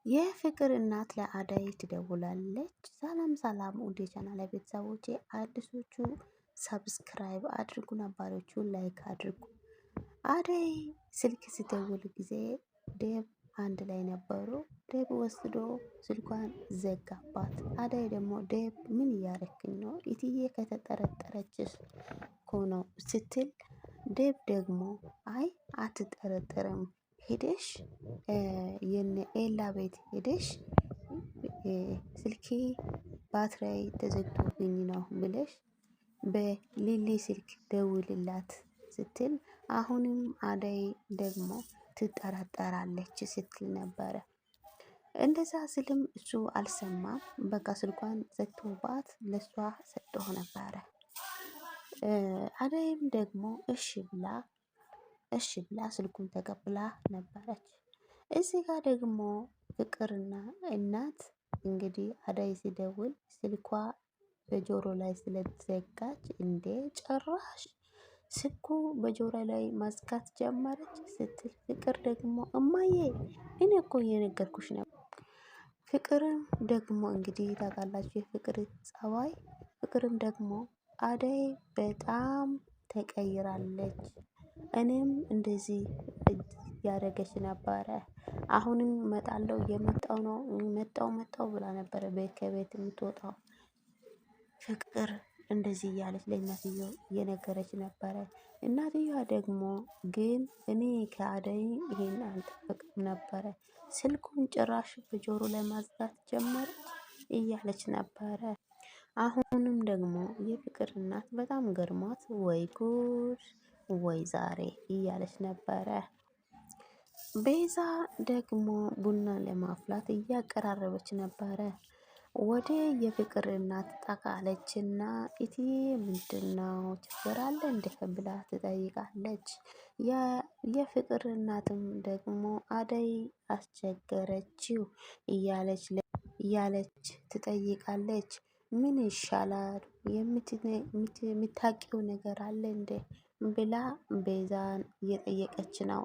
የፍቅር እናት ለአደይ ትደውላለች። ሰላም ሰላም፣ ውድ የቻናል ቤተሰቦቼ አዲሶቹ ሰብስክራይብ አድርጉ፣ ነባሮቹ ላይክ አድርጉ። አደይ ስልክ ሲደውል ጊዜ ዴብ አንድ ላይ ነበሩ። ዴብ ወስዶ ስልኳን ዘጋባት። አደይ ደግሞ ዴብ ምን እያረክኝ ነው? ኢትዬ ከተጠረጠረችስ እኮ ነው ስትል፣ ዴብ ደግሞ አይ አትጠረጠርም ሄደሽ የነ ኤላ ቤት ሄደሽ ስልኬ ባትሪይ ተዘግቶብኝ ነው ብለሽ በሊሊ ስልክ ደውልላት ስትል፣ አሁንም አደይ ደግሞ ትጠራጠራለች ስትል ነበረ። እንደዛ ስልም እሱ አልሰማም። በቃ ስልኳን ዘግቶባት ለሷ ሰጥቶ ነበረ። አደይም ደግሞ እሺ ብላ ስልኩን ተቀብላ ነበረች። እዚህ ጋር ደግሞ ፍቅርና እናት እንግዲህ አደይ ሲደውል ስልኳ በጆሮ ላይ ስለተዘጋች እንዴ ጭራሽ ስልኩ በጆሮ ላይ ማዝጋት ጀመረች ስትል፣ ፍቅር ደግሞ እማዬ እኔ እኮ እየነገርኩሽ ነበር። ፍቅርም ደግሞ እንግዲህ ታውቃላችሁ የፍቅር ጸባይ። ፍቅርም ደግሞ አደይ በጣም ተቀይራለች፣ እኔም እንደዚህ ያደረገች ነበረ፣ አሁንም እመጣለሁ እየመጣው ነው መጣው ብላ ነበረ ከቤት የምትወጣው። ፍቅር እንደዚህ እያለች ለእናትየው እየነገረች ነበረ። እናትየዋ ደግሞ ግን እኔ ከአደይ ይሄን አልጠበቅም ነበረ፣ ስልኩን ጭራሽ በጆሮ ላይ ማዝጋት ጀመረች እያለች ነበረ። አሁንም ደግሞ የፍቅር እናት በጣም ገርሟት ወይ ጉድ ወይ ዛሬ እያለች ነበረ። ቤዛ ደግሞ ቡና ለማፍላት እያቀራረበች ነበረ። ወደ የፍቅር እናት ጠቃለችና ኢትዬ ምንድነው ችግር አለ እንደ ብላ ትጠይቃለች። የፍቅር እናትም ደግሞ አደይ አስቸገረችው እያለች ትጠይቃለች። ምን ይሻላል የምታውቂው ነገር አለ እንዴ ብላ ቤዛን እየጠየቀች ነው።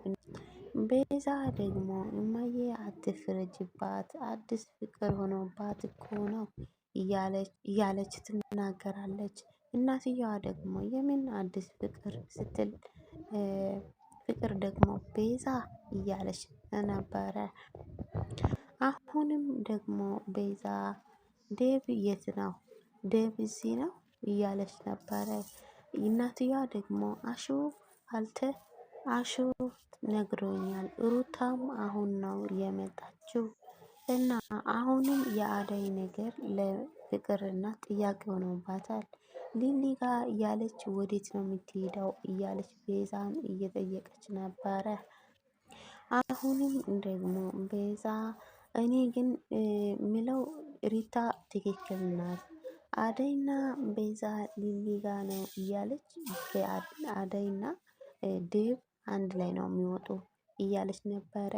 ቤዛ ደግሞ እማዬ አትፍረጅባት፣ አዲስ ፍቅር ሆኖባት እኮ ነው እያለች ትናገራለች። እናትየዋ ደግሞ የምን አዲስ ፍቅር ስትል፣ ፍቅር ደግሞ ቤዛ እያለች ነበረ። አሁንም ደግሞ ቤዛ ዴቭ የት ነው? ዴቭ እዚህ ነው እያለች ነበረ። እናትየዋ ደግሞ አሹ ነግሮኛል፣ ሩታም አሁን ነው የመጣችው እና አሁንም የአደይ ነገር ለፍቅርና ጥያቄ ሆኖባታል። ሊሊ ጋር እያለች ወዴት ነው የምትሄደው እያለች ቤዛን እየጠየቀች ነበረ። አሁንም ደግሞ ቤዛ እኔ ግን ሚለው ሪታ ትክክል ናት፣ አደይና ቤዛ ሊሊ ጋ ነው እያለች አደይና ዴቭ አንድ ላይ ነው የሚወጡ እያለች ነበረ።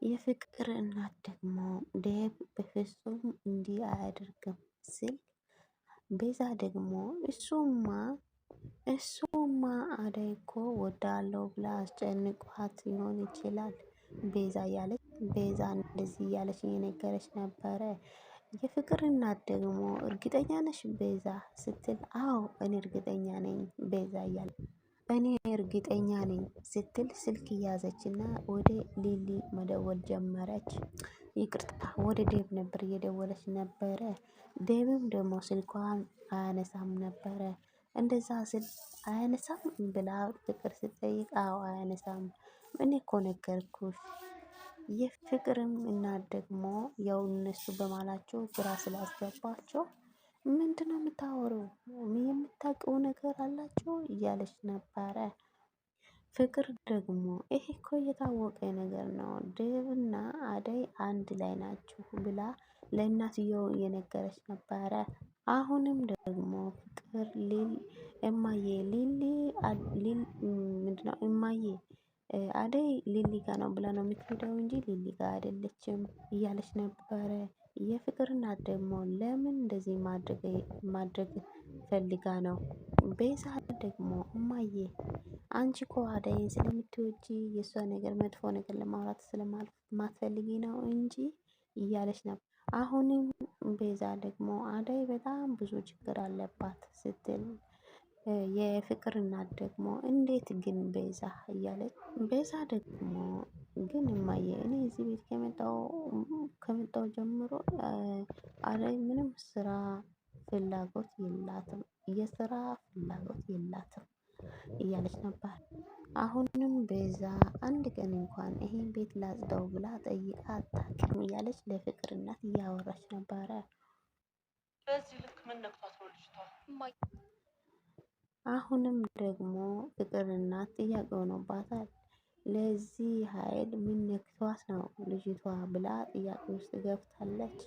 የፍቅር እናት ደግሞ ዴቭ በፍጹም እንዲህ አያደርግም ስል፣ ቤዛ ደግሞ እሱማ አደይ እኮ ወዳለው ብላ አስጨንቋት ሊሆን ይችላል ቤዛ እንደዚህ እያለች እየነገረች ነበረ። የፍቅር እናት ደግሞ እርግጠኛ ነሽ ቤዛ ስትል፣ አዎ እኔ እርግጠኛ ነኝ ቤዛ እኔ እርግጠኛ ነኝ ስትል ስልክ ያዘችና ወደ ሊሊ መደወል ጀመረች። ይቅርታ ወደ ዴቭ ነበር እየደወለች ነበረ። ዴቭም ደግሞ ስልኳን አያነሳም ነበረ። እንደዛ ስል አያነሳም ብላ ፍቅር ስትጠይቅ፣ አዎ አያነሳም እኔ እኮ ነገርኩሽ። የፍቅርም እናት ደግሞ ያው እነሱ በማላቸው ግራ ስላስገባቸው ምንድነው የምታወሩ? የምታውቀው ነገር አላቸው እያለች ነበረ። ፍቅር ደግሞ ይሄ እኮ እየታወቀ ነገር ነው፣ ዴቭና አደይ አንድ ላይ ናችሁ ብላ ለእናትየው እየነገረች ነበረ። አሁንም ደግሞ ፍቅር እማዬ ምንድነው እማዬ አደይ ሊሊ ጋ ነው ብላ ነው የምትሄደው እንጂ ሊሊ ጋ አይደለችም እያለች ነበረ። የፍቅር እናት ደግሞ ለምን እንደዚህ ማድረግ ፈልጋ ነው? ቤዛ ደግሞ እማዬ አንቺ እኮ አደይን ስለምትወጂ የእሷ ነገር መጥፎ ነገር ለማውራት ስለማትፈልጊ ነው እንጂ እያለች ነበር። አሁንም ቤዛ ደግሞ አደይ በጣም ብዙ ችግር አለባት ስትል የፍቅር እናት ደግሞ እንዴት ግን ቤዛ እያለች ቤዛ ደግሞ ግን እማዬ እኔ እዚህ ቤት ከመጣው ጀምሮ አደይ ምንም ስራ ፍላጎት የላትም የስራ ፍላጎት የላትም እያለች ነበር። አሁንም ቤዛ አንድ ቀን እንኳን ይሄን ቤት ላጽዳው ብላ ጠይቃ አታውቅም እያለች ለፍቅር እናት እያወራች ነበረ። በዚህ ልክ ምን ነክቷት ነው ልጅቷ? አሁንም ደግሞ ፍቅር እናት ጥያቄ ሆኖባታል። ለዚህ ኃይል ምን ነክቷት ነው ልጅቷ ብላ ጥያቄ ውስጥ ገብታለች።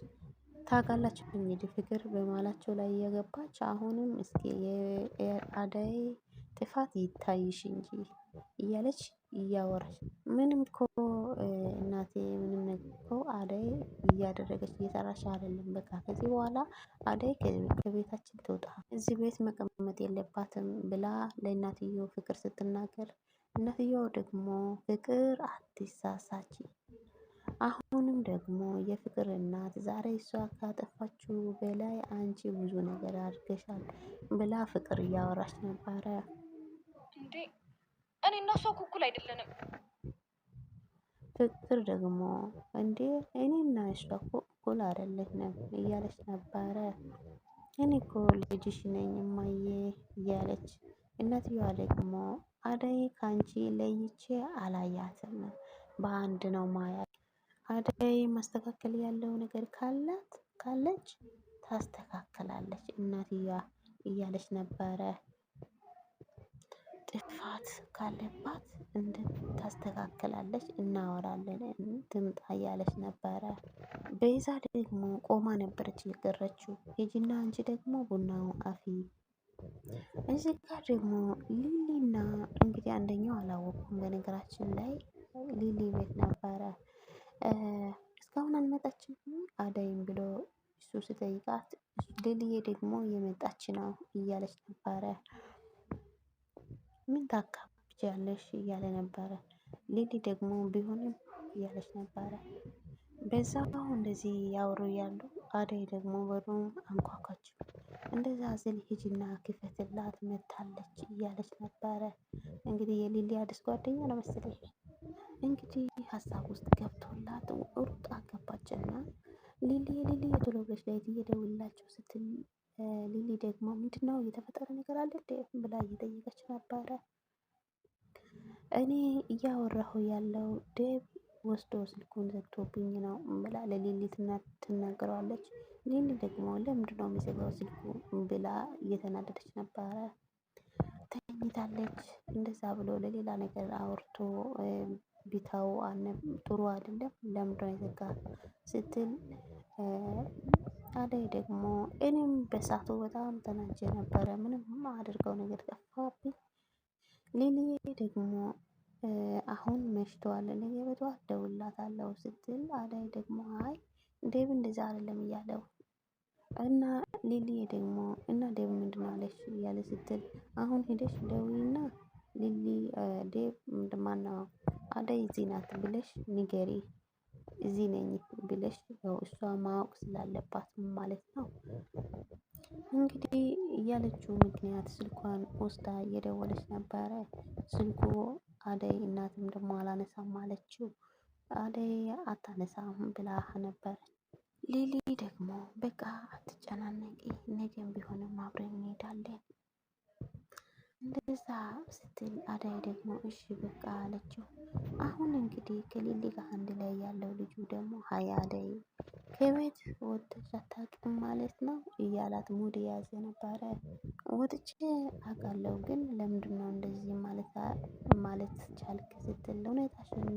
ታውቃላችሁ እንግዲህ ፍቅር በማላቸው ላይ እየገባች አሁንም እስኪ የአደይ ጥፋት ይታይሽ እንጂ እያለች እያወራች ምንም እኮ እናቴ ምንም ነገር እኮ አደይ እያደረገች እየሰራች አይደለም። በቃ ከዚህ በኋላ አደይ ከቤታችን ትውጣ፣ እዚህ ቤት መቀመጥ የለባትም ብላ ለእናትየው ፍቅር ስትናገር፣ እናትየው ደግሞ ፍቅር አትሳሳች፣ አሁንም ደግሞ የፍቅር እናት ዛሬ እሷ ካጠፋችው በላይ አንቺ ብዙ ነገር አድርገሻል ብላ ፍቅር እያወራች ነበረ። እንዴ እኔ እና እሷ እኩል አይደለንም። ፍቅር ደግሞ እንዴ እኔና እሷ እኩል አይደለንም እያለች ነበረ። እኔ እኮ ልጅሽ ነኝ እማዬ እያለች፣ እናትየዋ ደግሞ አደይ ካንቺ ለይቼ አላያትም፣ በአንድ ነው ማያት። አደይ ማስተካከል ያለው ነገር ካለች ታስተካክላለች እናትየዋ እያለች ነበረ። ጥፋት ካለባት ታስተካክላለች፣ እናወራለን፣ ትምጣ እያለች ነበረ። ቤዛ ደግሞ ቆማ ነበረች የቀረችው። ሂጂና አንቺ ደግሞ ቡናው አፊ። እዚህ ጋር ደግሞ ሊሊና እንግዲህ አንደኛው አላወኩም በነገራችን ላይ ሊሊ ቤት ነበረ። እስካሁን አልመጣችም አደይም ብሎ እሱ ሲጠይቃት ሊሊዬ ደግሞ እየመጣች ነው እያለች ነበረ። ምን ታካብጃለሽ እያለ ነበረ። ሊሊ ደግሞ ቢሆንም እያለች ነበረ። በዛው እንደዚህ ያወሩ እያሉ አደይ ደግሞ በሩን አንኳኳች። እንደዛ ስል ሂጂና ክፈትላት መታለች እያለች ነበረ። እንግዲህ የሊሊ አዲስ ጓደኛ ነው መሰለኝ። እንግዲህ ሀሳብ ውስጥ ገብቶላት ሩጣ ገባችና ሊሊ ቶሎ ብለሽ ላይ እየደውላቸው ስትል ሊሊ ደግሞ ምንድነው የተፈጠረ ነገር አለ እንዴ ብላ እየጠየቀች ነበረ። እኔ እያወራሁ ያለው ዴቭ ወስዶ ስልኩን ዘግቶብኝ ነው ብላ ለሊሊ ትናገረዋለች። ሊሊ ደግሞ ለምንድነው የሚዘጋው ስልኩ ብላ እየተናደደች ነበረ። ተኝታለች። እንደዛ ብሎ ለሌላ ነገር አውርቶ ቢታው ጥሩ አይደለም ለምንድነው የዘጋ ስትል አደይ ደግሞ እኔም በሳቱ በጣም ተናጄ ነበረ፣ ምንም አድርገው ነገር ጠፋብኝ። ሊሊዬ ደግሞ አሁን መሽቷል ነገ በጠዋት እደውልላታለሁ ስትል አደይ ደግሞ አይ ዴቭ እንደዛ አይደለም እያለው እና ሊሊዬ ደግሞ እና ዴቭ ምንድን ነው አለሽ እያለ ስትል አሁን ሄደሽ ደውይና ሊሊ ዴቭ ማነው አደይ እዚህ ናት ብለሽ ንገሪ፣ እዚህ ነኝ ብለሽ ያው እሷ ማወቅ ስላለባት ማለት ነው። እንግዲህ እያለችው ምክንያት ስልኳን ወስዳ እየደወለች ነበረ። ስልኩ አደይ እናትም ደግሞ አላነሳም አለችው። አደይ አታነሳም ብላ ነበር። ሊሊ ደግሞ በቃ አትጨናነቂ፣ ነገም ቢሆንም አብረን እንሄዳለን እንደዛ ስትል አደይ ደግሞ እሺ በቃ አለችው። አሁን እንግዲህ ከሊሊ ጋር አንድ ላይ ያለው ልጁ ደግሞ ሀይ አደይ ከቤት ወጥተሽ አታውቂም ማለት ነው እያላት ሙድ የያዘ ነበረ። ወጥቼ አውቃለሁ ግን ለምንድነው እንደዚህ ማለት ቻልክ ስትል እውነታሽን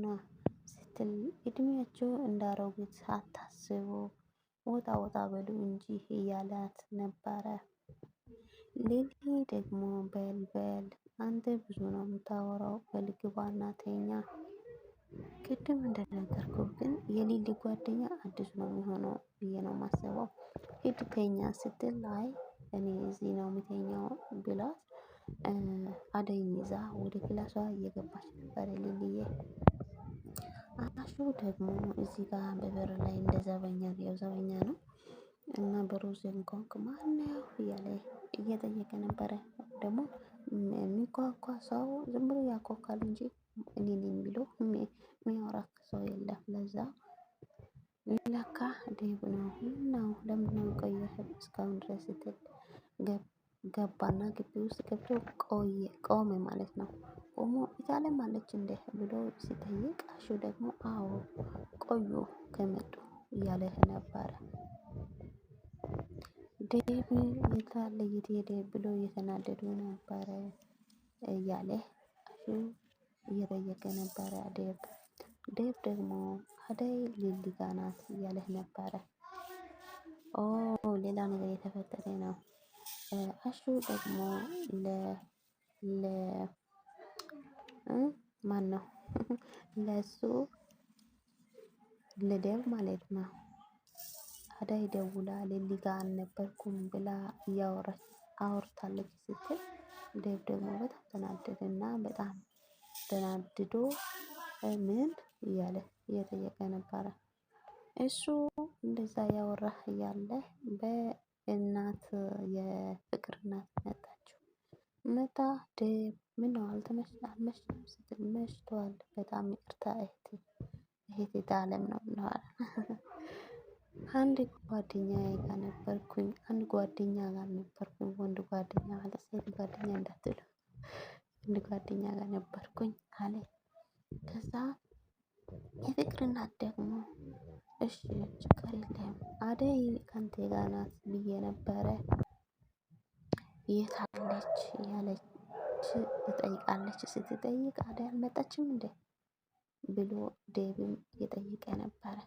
ነው ስትል እድሜያቸው እንዳሮጉት አታስቡ፣ ወጣ ወጣ በሉ እንጂ እያላት ነበረ። ሊሊ ደግሞ በል አንተ ብዙ ነው የምታወራው፣ በል ግባና ተኛ። ቅድም እንደነገርኩ ግን የሊሊ ጓደኛ አዲስ ነው የሚሆነው ብዬ ነው የማስበው። ሂድ ተኛ ስትል አይ እኔ እዚህ ነው የምተኛው ብላት አደይን ይዛ ወደ ክላሷ እየገባች ነበር ሊሊዬ። አሹ ደግሞ እዚህ ጋር በበር ላይ እንደ ዘበኛ ያው ዘበኛ ነው እና በሩዝን ኮንክ ማነው እያለ እየጠየቀ ነበረ። ደግሞ የሚኳኳ ሰው ዝም ብሎ ያኳኳል እንጂ እኔ ነኝ ብሎ የሚያወራ ሰው የለም። ለዛ ለካ ዴቭ ነው ነው ለምንድነው የቆየህ እስካሁን ድረስ ስትል ገባና ግቢ ውስጥ ገብቶ ቆመ ማለት ነው። ቆሞ ኢታለም አለች እንዴ ብሎ ሲጠይቅ አሹ ደግሞ አዎ ቆዩ ከመጡ እያለህ ነበረ። ዴቭ የት አለ የት ሄደ ብሎ እየተናደዱ ነበረ እያለ አሹ እየጠየቀ ነበረ። ዴቭ ደግሞ አደይ ሊሊ ጋ ናት እያለህ ነበረ። ኦ ሌላ ነገር የተፈጠረ ነው። አሹ ደግሞ ለ ማነው ለሱ ለዴቭ ማለት ነው። አዳይ ደውላ ሊሊ ጋ አልነበርኩም ብላ አውርታለች ስትል ዴቭ ደግሞ በጣም ተናደደና በጣም ተናድዶ ምን እያለ እየጠየቀ ነበረ። እሱ እንደዛ ያወራህ እያለ በእናት የፍቅር እናት መጣችው። መጣ ዴቭ ምነው አልመሸም ስትል መሽቷል በጣም ይቅርታ እህቴ አለም ነው ብለዋል። አንድ ጓደኛዬ ጋር ነበርኩኝ አንድ ጓደኛ ጋር ነበርኩኝ ወንድ ጓደኛ ማለት ሴት ጓደኛ እንዳትሉ ወንድ ጓደኛ ጋር ነበርኩኝ አለ። ከዛ የፍቅር እናት ደግሞ እሺ ችግር የለም አደይ ካንተ ጋር ናት ብዬ ነበረ የት አለች እያለች ትጠይቃለች። ስትጠይቅ አደይ አልመጣችም እንዴ ብሎ ዴቭም እየጠየቀ ነበረ።